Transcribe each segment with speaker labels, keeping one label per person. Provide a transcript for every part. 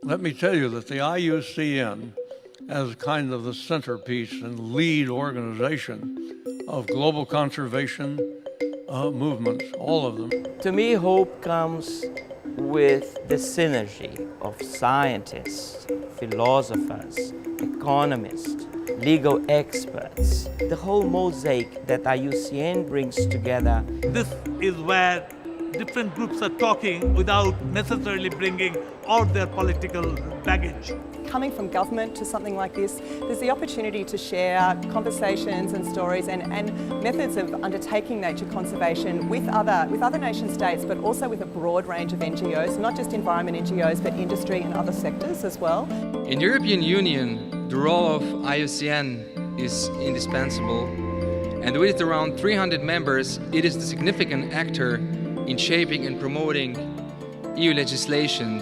Speaker 1: Let me tell you that the IUCN, as kind of the centerpiece and lead organization of global conservation movements, all of them.
Speaker 2: To me, hope comes with the synergy of scientists, philosophers, economists, legal experts, the whole mosaic that IUCN brings together.
Speaker 3: This is where different groups are talking without necessarily bringing all their political baggage.
Speaker 4: Coming from government to something like this, there's the opportunity to share conversations and stories and methods of undertaking nature conservation with other nation states, but also with a broad range of NGOs, not just environment NGOs, but industry and other sectors as well.
Speaker 5: In the European Union, the role of IUCN is indispensable, and with around 300 members, it is the significant actor in shaping and promoting EU legislation.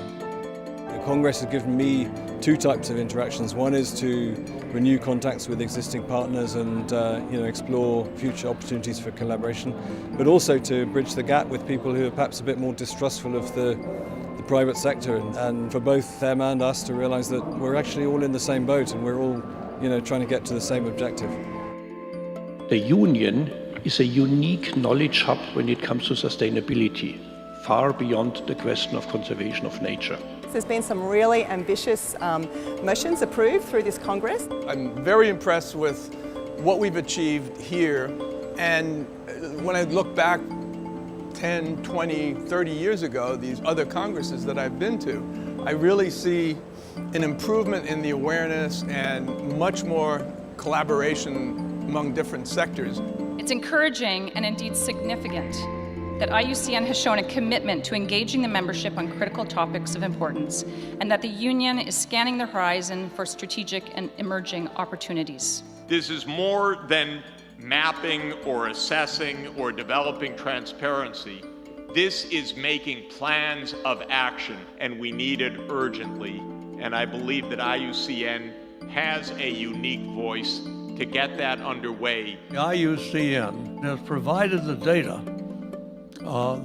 Speaker 6: The Congress has given me two types of interactions. One is to renew contacts with existing partners and explore future opportunities for collaboration, but also to bridge the gap with people who are perhaps a bit more distrustful of the private sector, and for both them and us to realize that we're actually all in the same boat and we're all trying to get to the same objective.
Speaker 7: The Union is a unique knowledge hub when it comes to sustainability, far beyond the question of conservation of nature.
Speaker 4: There's been some really ambitious motions approved through this Congress.
Speaker 8: I'm very impressed with what we've achieved here, and when I look back 10, 20, 30 years ago, these other Congresses that I've been to, I really see an improvement in the awareness and much more collaboration among different sectors.
Speaker 9: It's encouraging and indeed significant that IUCN has shown a commitment to engaging the membership on critical topics of importance, and that the Union is scanning the horizon for strategic and emerging opportunities.
Speaker 10: This is more than mapping or assessing or developing transparency. This is making plans of action, and we need it urgently. And I believe that IUCN has a unique voice to get that underway.
Speaker 1: The IUCN has provided the data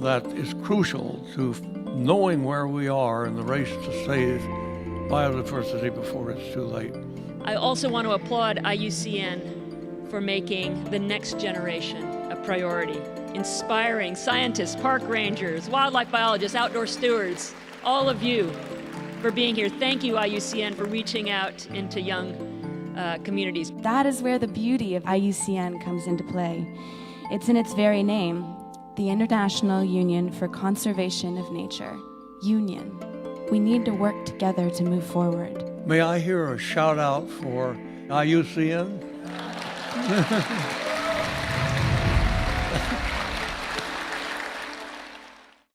Speaker 1: that is crucial to knowing where we are in the race to save biodiversity before it's too late.
Speaker 11: I also want to applaud IUCN for making the next generation a priority, inspiring scientists, park rangers, wildlife biologists, outdoor stewards, all of you for being here. Thank you, IUCN, for reaching out into young communities.
Speaker 12: That is where the beauty of IUCN comes into play. It's in its very name, the International Union for Conservation of Nature, Union. We need to work together to move forward.
Speaker 1: May I hear a shout out for IUCN?